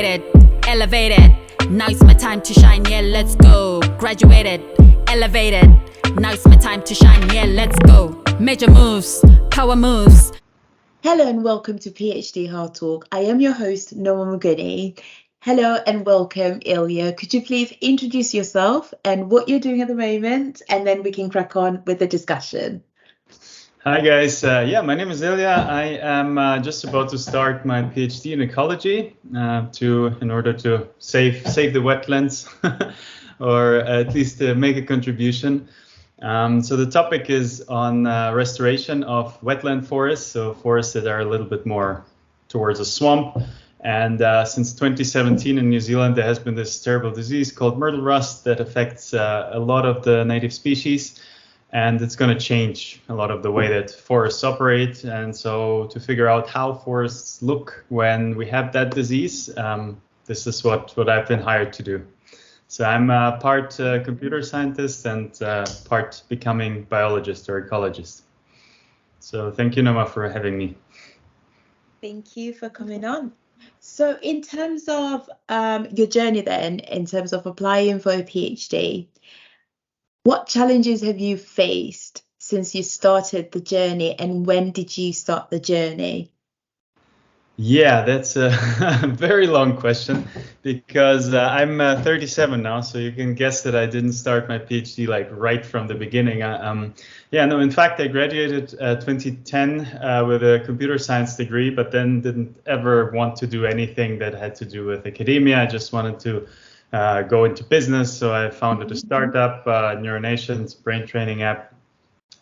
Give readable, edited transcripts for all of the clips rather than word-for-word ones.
Graduated, elevated, now it's my time to shine, yeah, let's go. Graduated, elevated, now it's my time to shine, yeah, let's go. Major moves, power moves. Hello and welcome to Ph.D. Hard Talk. I am your host, Noma Mguni. Hello and welcome, Illya. Could you please introduce yourself and what you're doing at the moment, and then we can crack on with the discussion. Hi guys, my name is Ilya. I am just about to start my PhD in ecology in order to save the wetlands or at least make a contribution. So the topic is on restoration of wetland forests, so forests that are a little bit more towards a swamp. And since 2017 in New Zealand, there has been this terrible disease called myrtle rust that affects a lot of the native species. And it's going to change a lot of the way that forests operate. And so to figure out how forests look when we have that disease, this is what I've been hired to do. So I'm part computer scientist and part becoming biologist or ecologist. So thank you, Noma, for having me. Thank you for coming on. So in terms of your journey then, in terms of applying for a PhD, what challenges have you faced since you started the journey, and when did you start the journey? Yeah, that's a very long question because I'm 37 now, so you can guess that I didn't start my PhD like right from the beginning. In fact, I graduated 2010 with a computer science degree, but then didn't ever want to do anything that had to do with academia. I just wanted to go into business, so I founded a startup, Neuronation's brain training app,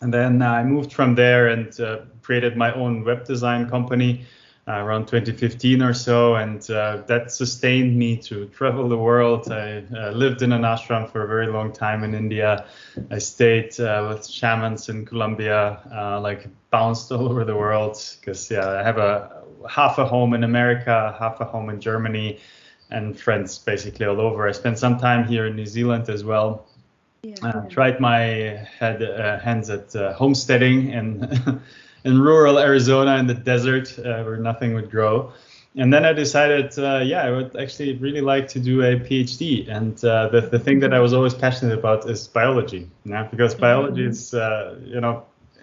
and then I moved from there and created my own web design company around 2015 or so, and that sustained me to travel the world. I lived in an ashram for a very long time in India. I stayed with shamans in Colombia, bounced all over the world because I have half a home in America, half a home in Germany, and friends basically all over. I spent some time here in New Zealand as well. Tried my hands at homesteading and in rural Arizona in the desert where nothing would grow. And then I decided, I would actually really like to do a PhD. And the thing that I was always passionate about is biology, because biology is,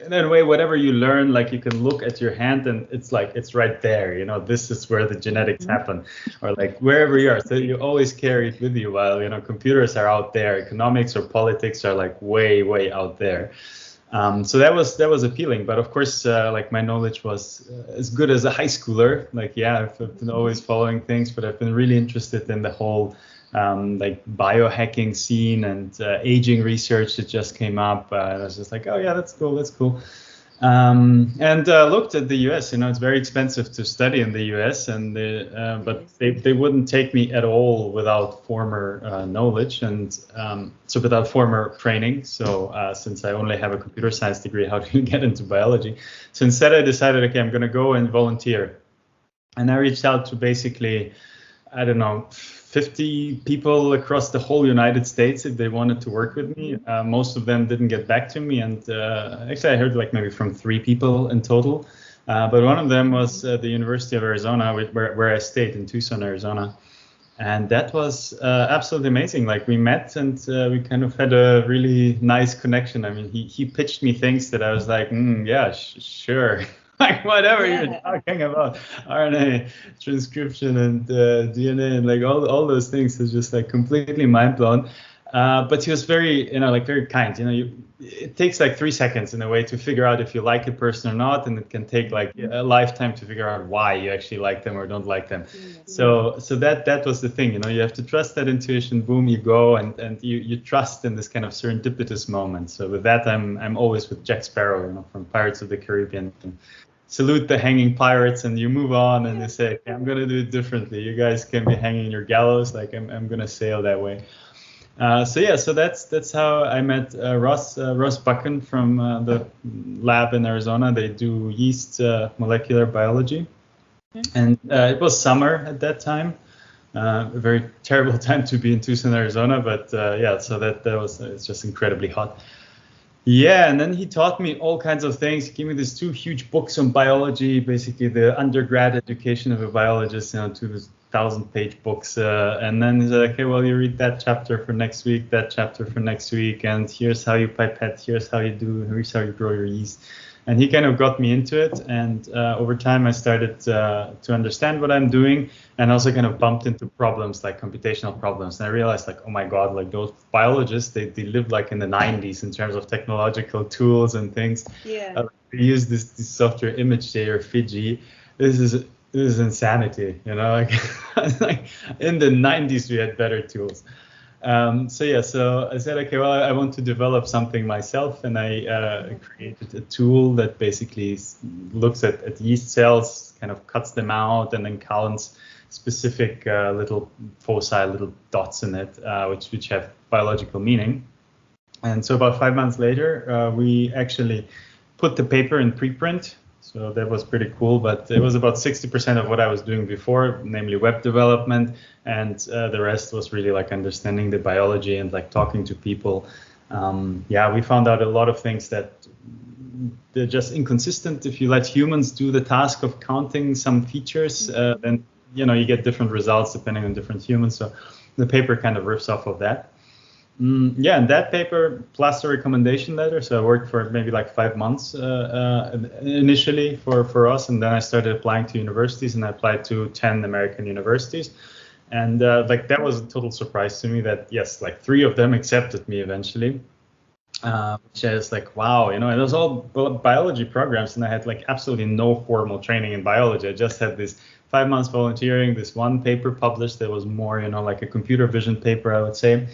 in a way, whatever you learn, like you can look at your hand and it's like, it's right there, this is where the genetics happen, or like wherever you are. So you always carry it with you, while, computers are out there, economics or politics are like way, way out there. So that was appealing, but of course, my knowledge was as good as a high schooler. I've been always following things, but I've been really interested in the whole biohacking scene and aging research that just came up. I was just like, oh yeah, that's cool. And looked at the US. It's very expensive to study in the US, and but they wouldn't take me at all without former knowledge and so without former training. So since I only have a computer science degree, how do you get into biology? So instead, I decided, okay, I'm going to go and volunteer, and I reached out to basically, 50 people across the whole United States if they wanted to work with me. Most of them didn't get back to me, and actually I heard maybe from 3 people in total. But one of them was the University of Arizona, where I stayed in Tucson, Arizona. And that was absolutely amazing. We met and we kind of had a really nice connection. I mean, he pitched me things that I was like, sure. Whatever you're talking about, RNA transcription and DNA and all those things is just completely mind blown. But he was very, very kind. It takes 3 seconds in a way to figure out if you like a person or not, and it can take a lifetime to figure out why you actually like them or don't like them. So that was the thing. You have to trust that intuition. Boom, you go, and you trust in this kind of serendipitous moment. So with that, I'm always with Jack Sparrow, from Pirates of the Caribbean. Salute the hanging pirates, and you move on, and you say, okay, I'm going to do it differently. You guys can be hanging your gallows, I'm going to sail that way. So that's how I met Ross Buchan from the lab in Arizona. They do yeast molecular biology. And it was summer at that time. A very terrible time to be in Tucson, Arizona, but so that was, it's just incredibly hot. Yeah, and then he taught me all kinds of things. He gave me these 2 huge books on biology, basically the undergrad education of a biologist, 2,000-page books. And then he said, okay, well, you read that chapter for next week, that chapter for next week, and here's how you pipette, here's how you grow your yeast. And he kind of got me into it. And over time, I started to understand what I'm doing, and also kind of bumped into problems like computational problems. And I realized, like, oh my God, like those biologists, they lived like in the 90s in terms of technological tools and things. Yeah. They use this software ImageJ or Fiji. This is insanity, like in the 90s we had better tools. So I said, okay, well, I want to develop something myself, and I created a tool that basically looks at yeast cells, kind of cuts them out, and then counts specific little foci, little dots in it, which have biological meaning. And so about 5 months later, we actually put the paper in preprint. So that was pretty cool, but it was about 60% of what I was doing before, namely web development, and the rest was really like understanding the biology and like talking to people. We found out a lot of things that they're just inconsistent. If you let humans do the task of counting some features, then you get different results depending on different humans. So the paper kind of riffs off of that. And that paper plus a recommendation letter. So I worked for maybe like 5 months initially for us, and then I started applying to universities, and I applied to 10 American universities. And like that was a total surprise to me that yes, like 3 of them accepted me eventually. Which I was like, wow, and it was all biology programs, and I had like absolutely no formal training in biology. I just had this 5 months volunteering, this one paper published that was more, like a computer vision paper, I would say.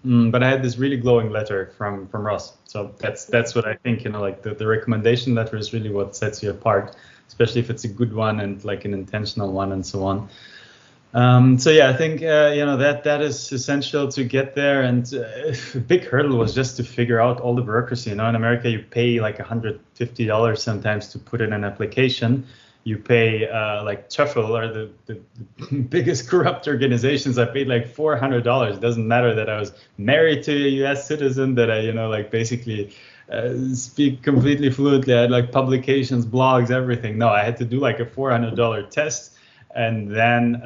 But I had this really glowing letter from Ross. So that's what I think, like the recommendation letter is really what sets you apart, especially if it's a good one and like an intentional one and so on. I think, that is essential to get there. And a big hurdle was just to figure out all the bureaucracy. In America, you pay like $150 sometimes to put in an application. You pay like TOEFL or the biggest corrupt organizations. I paid like $400. It doesn't matter that I was married to a U.S. citizen, that I basically speak completely fluently. I had like publications, blogs, everything. No, I had to do like a $400 test, and then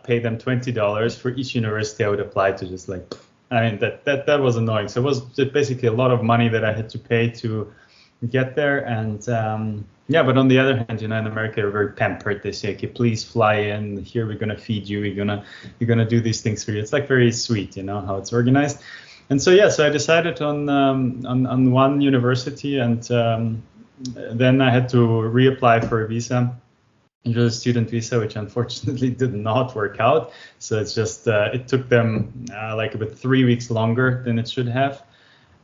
pay them $20 for each university I would apply to. Just like, that was annoying. So it was basically a lot of money that I had to pay to get there. And but on the other hand, in America, they're very pampered. They say, okay, please fly in here. We're gonna feed you. We're gonna do these things for you. It's like very sweet, how it's organized. And so I decided on one university, and then I had to reapply for a visa. It was a student visa, which unfortunately did not work out. So it's just it took them like about 3 weeks longer than it should have.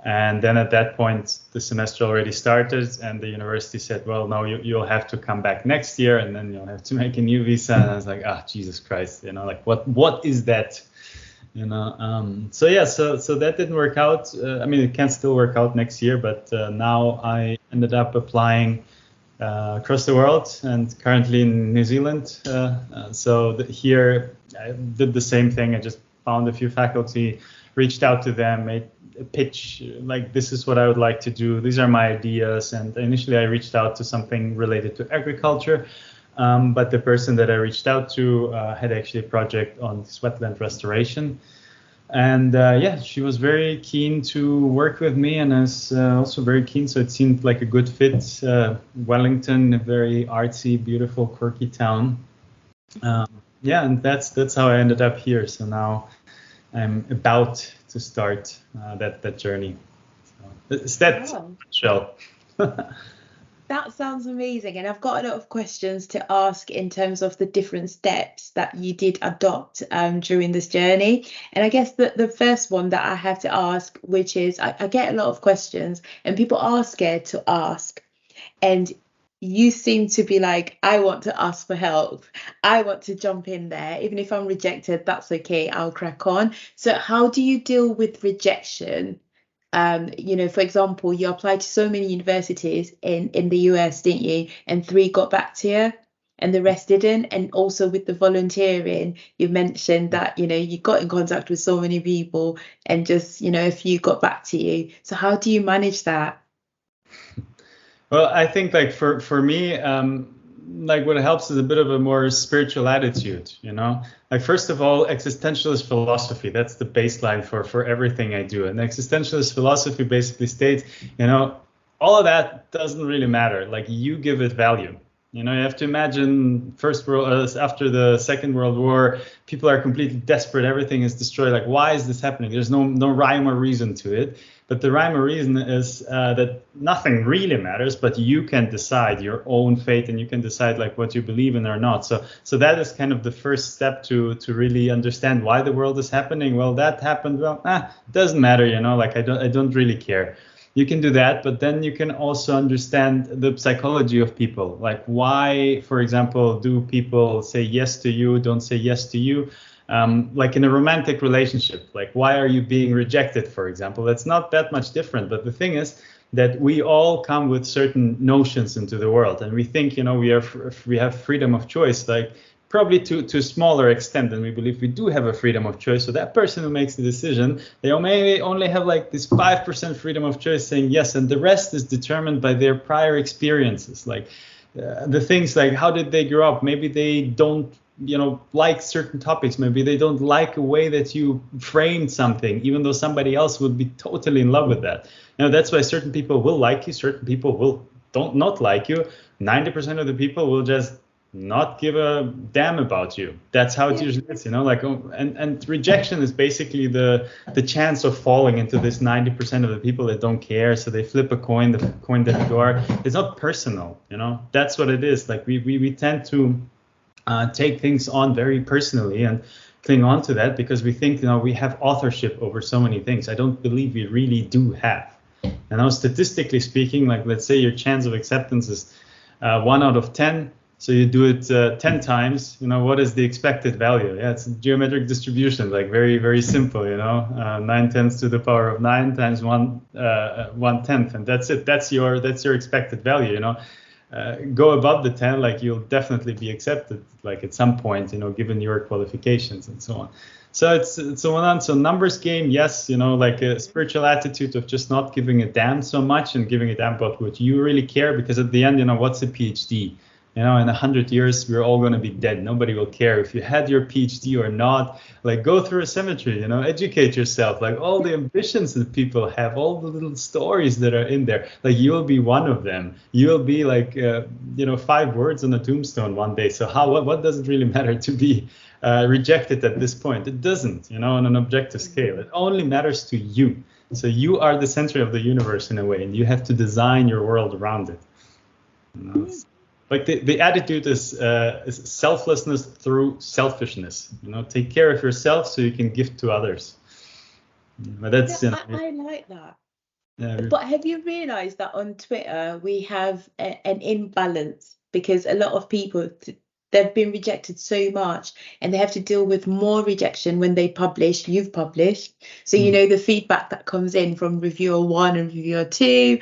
And then at that point, the semester already started, and the university said, well, no, you'll have to come back next year, and then you'll have to make a new visa. And I was like, Jesus Christ, like what is that? So that didn't work out. It can still work out next year, but now I ended up applying across the world, and currently in New Zealand. Here I did the same thing. I just found a few faculty, reached out to them, made a pitch, like, this is what I would like to do. These are my ideas. And initially I reached out to something related to agriculture. But the person that I reached out to had actually a project on wetland restoration. And she was very keen to work with me, and I was also very keen. So it seemed like a good fit. Wellington, a very artsy, beautiful, quirky town. And that's how I ended up here. So now I'm about to start that journey. So is that shell? That sounds amazing. And I've got a lot of questions to ask in terms of the different steps that you did adopt during this journey. And I guess the first one that I have to ask, which is I get a lot of questions and people are scared to ask. And you seem to be like, I want to ask for help. I want to jump in there. Even if I'm rejected, that's okay. I'll crack on. So how do you deal with rejection? For example, you applied to so many universities in the US, didn't you? And 3 got back to you and the rest didn't. And also with the volunteering, you mentioned that, you got in contact with so many people and just, a few got back to you. So how do you manage that? Well, I think like for me, like what helps is a bit of a more spiritual attitude, you know. Like first of all, existentialist philosophy, that's the baseline for everything I do. And existentialist philosophy basically states, you know, all of that doesn't really matter. Like you give it value. You know, you have to imagine after the Second World War, people are completely desperate. Everything is destroyed. Like, why is this happening? There's no rhyme or reason to it. But the rhyme or reason is that nothing really matters, but you can decide your own fate, and you can decide like what you believe in or not. So that is kind of the first step to really understand why the world is happening. Well, that happened. Well, it doesn't matter. You know, like I don't really care. You can do that, but then you can also understand the psychology of people. Like why, for example, do people say yes to you, don't say yes to you? Like in a romantic relationship, like why are you being rejected, for example? That's not that much different. But the thing is that we all come with certain notions into the world, and we think, you know, we have freedom of choice. Like probably to a smaller extent than we believe we do have a freedom of choice. So that person who makes the decision, they may only have like this 5% freedom of choice saying yes, and the rest is determined by their prior experiences. Like the things like how did they grow up? Maybe they don't, you know, like certain topics. Maybe they don't like a way that you framed something, even though somebody else would be totally in love with that. You know, that's why certain people will like you, certain people will don't not like you. 90% of the people will just not give a damn about you. That's how it usually is, you know, like, and rejection is basically the chance of falling into this 90% of the people that don't care. So they flip a coin, the coin that you are. It's not personal, you know, that's what it is. Like we tend to take things on very personally and cling on to that because we think, you know, we have authorship over so many things. I don't believe we really do have. And now statistically speaking, like let's say your chance of acceptance is 1 out of 10. So you do it 10 times, you know, what is the expected value? Yeah, it's a geometric distribution, like very, very simple, you know, 9/10 to the power of 9 times 1/10. And that's it. That's your expected value, you know. Go above the 10, like you'll definitely be accepted, like at some point, you know, given your qualifications and so on. So it's a numbers game, yes, you know, like a spiritual attitude of just not giving a damn so much and giving a damn about what you really care, because at the end, you know, what's a PhD? You know, in 100 years, we're all going to be dead. Nobody will care if you had your PhD or not. Like, go through a cemetery, you know, educate yourself. Like, all the ambitions that people have, all the little stories that are in there. Like, you'll be one of them. You'll be like, you know, 5 words on a tombstone one day. So what does it really matter to be rejected at this point? It doesn't, you know, on an objective scale. It only matters to you. So you are the center of the universe in a way, and you have to design your world around it. You know? Like the attitude is selflessness through selfishness. You know, take care of yourself so you can give to others. But that's, you know, I like that. Yeah. But have you realized that on Twitter we have an imbalance, because a lot of people, they've been rejected so much and they have to deal with more rejection when they publish. You've published, so you know the feedback that comes in from reviewer 1 and reviewer 2,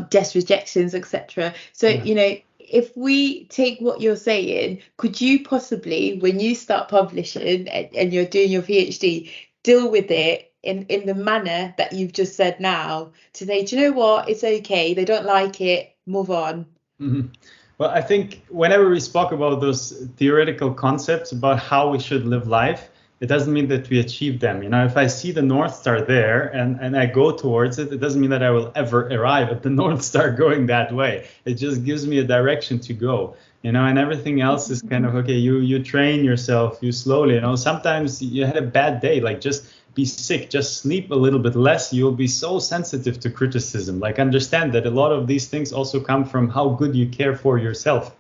desk rejections, etc. So you know, if we take what you're saying, could you possibly, when you start publishing and you're doing your PhD, deal with it in the manner that you've just said now, to say, do you know what, it's okay, they don't like it, move on? Mm-hmm. Well, I think whenever we spoke about those theoretical concepts about how we should live life, it doesn't mean that we achieve them. You know, if I see the North Star there and I go towards it, it doesn't mean that I will ever arrive at the North Star going that way. It just gives me a direction to go, you know, and everything else is kind of, okay, you train yourself, you slowly, you know, sometimes you had a bad day, like just be sick, just sleep a little bit less. You'll be so sensitive to criticism. Like, understand that a lot of these things also come from how good you care for yourself.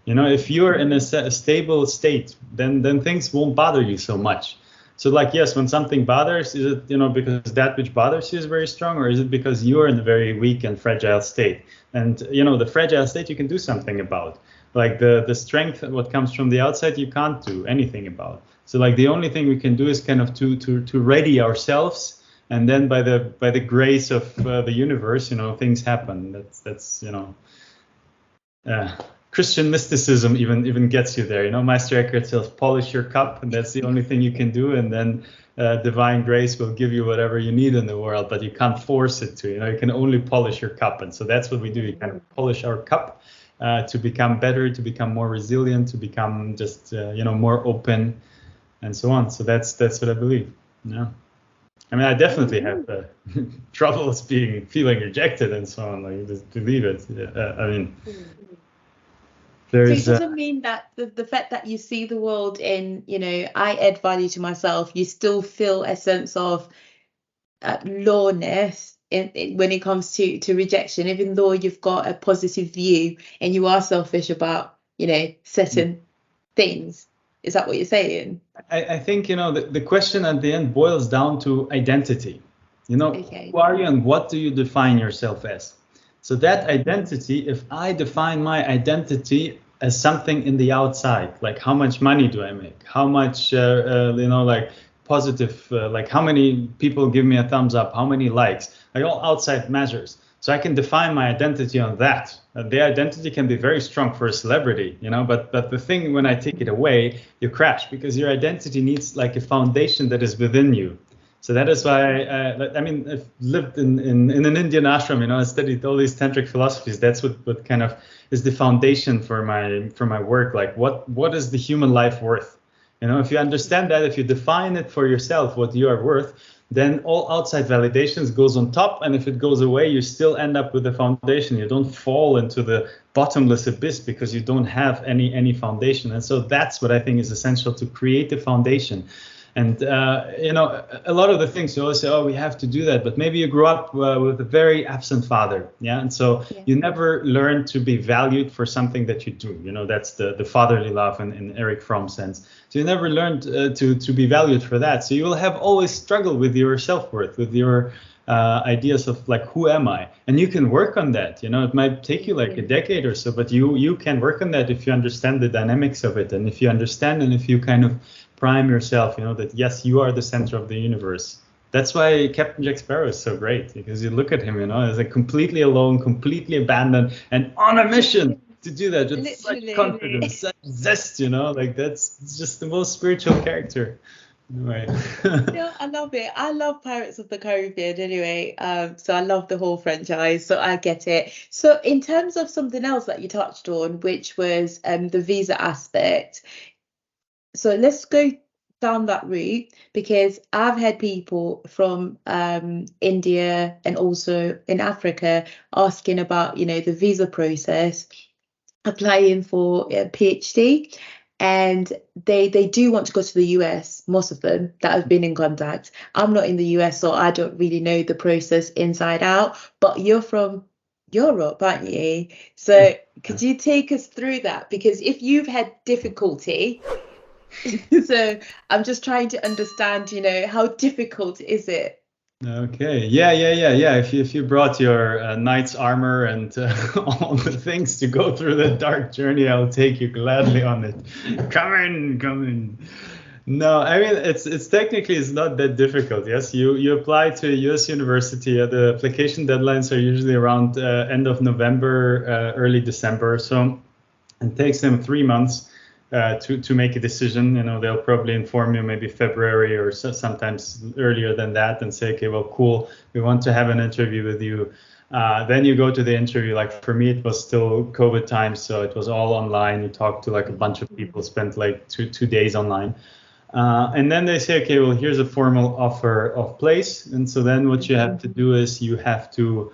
You know, if you're in a stable state, then things won't bother you so much. So like, yes, when something bothers, is it, you know, because that which bothers you is very strong, or is it because you're in a very weak and fragile state? And, you know, the fragile state you can do something about. Like the strength, what comes from the outside, you can't do anything about. So like the only thing we can do is kind of to ready ourselves, and then by the grace of the universe, you know, things happen. That's you know, Christian mysticism even gets you there. Master Eckhart says, polish your cup, and that's the only thing you can do, and then divine grace will give you whatever you need in the world, but you can't force it to. You can only polish your cup, and so that's what we do. We kind of polish our cup to become better, to become more resilient, to become just more open, and so on. So that's what I believe. Yeah. I mean, I definitely have troubles feeling rejected and so on. Like, just believe it. I mean, so it doesn't mean that the fact that you see the world in, I add value to myself, you still feel a sense of lowness when it comes to rejection, even though you've got a positive view and you are selfish about, certain things. Is that what you're saying? I think, the question at the end boils down to identity. Okay. Who are you and what do you define yourself as? So that identity, if I define my identity as something in the outside, like how much money do I make? How much, like positive, like how many people give me a thumbs up? How many likes? Like all outside measures. So I can define my identity on that. The identity can be very strong for a celebrity, but the thing, when I take it away, you crash, because your identity needs like a foundation that is within you. So that is why I've lived in an Indian ashram. I studied all these tantric philosophies. That's what kind of is the foundation for my work. Like what is the human life worth? If you understand that, if you define it for yourself, what you are worth, then all outside validations goes on top. And if it goes away, you still end up with a foundation. You don't fall into the bottomless abyss because you don't have any foundation. And so that's what I think is essential, to create a foundation. And, a lot of the things you always say, oh, we have to do that. But maybe you grew up with a very absent father. Yeah. And so you never learn to be valued for something that you do. That's the fatherly love in Eric Fromm's sense. So you never learned to be valued for that. So you will have always struggle with your self-worth, with your ideas of like, who am I? And you can work on that. It might take you like a decade or so, but you can work on that if you understand the dynamics of it. And if you understand, and if you kind of prime yourself, that yes, you are the center of the universe. That's why Captain Jack Sparrow is so great, because you look at him, as a completely alone, completely abandoned, and on a mission to do that with such confidence, such zest, like that's just the most spiritual character. Anyway. I love it. I love Pirates of the Caribbean anyway. So I love the whole franchise. So I get it. So in terms of something else that you touched on, which was the visa aspect. So let's go down that route, because I've had people from India and also in Africa asking about, the visa process, applying for a PhD. And they do want to go to the US, most of them that have been in contact. I'm not in the US, so I don't really know the process inside out. But you're from Europe, aren't you? So could you take us through that? Because if you've had difficulty, so I'm just trying to understand, how difficult is it? Okay. Yeah. If you brought your knight's armor and all the things to go through the dark journey, I'll take you gladly on it. Come in. No, I mean it's technically it's not that difficult. Yes, you apply to a U.S. university. The application deadlines are usually around end of November, early December. So it takes them 3 months. To make a decision. They'll probably inform you maybe February or sometimes earlier than that, and say, okay, well, cool, we want to have an interview with you. Then you go to the interview. Like for me, it was still COVID time, so it was all online. You talk to like a bunch of people, spent like two days online. And then they say, okay, well, here's a formal offer of place. And so then what you have to do is you have to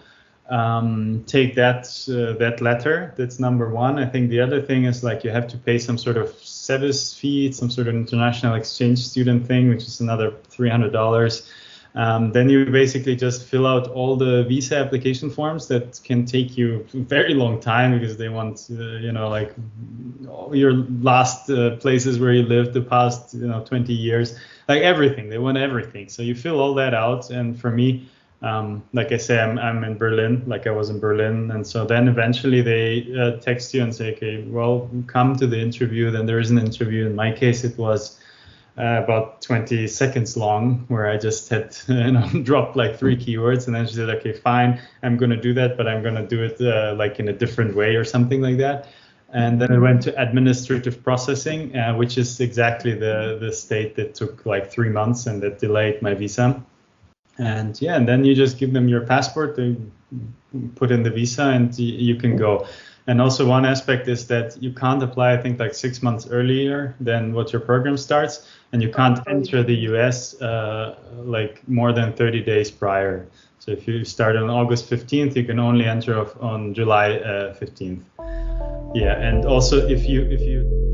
take that letter. That's number one. I think the other thing is like you have to pay some sort of SEVIS fee, some sort of international exchange student thing, which is another $300. Then you basically just fill out all the visa application forms that can take you a very long time, because they want, like your last places where you lived the past, 20 years, like everything. They want everything. So you fill all that out. And for me, like I say, I'm in Berlin, like I was in Berlin. And so then eventually they text you and say, okay, well, come to the interview. Then there is an interview. In my case, it was about 20 seconds long, where I just had dropped like 3 keywords. And then she said, okay, fine, I'm going to do that, but I'm going to do it like in a different way or something like that. And then it went to administrative processing, which is exactly the state that took like 3 months and that delayed my visa. And yeah, and then you just give them your passport, they put in the visa, and you can go. And also one aspect is that you can't apply, I think, like 6 months earlier than what your program starts, and you can't enter the US like more than 30 days prior. So if you start on August 15th, you can only enter on July 15th. Yeah, and also if you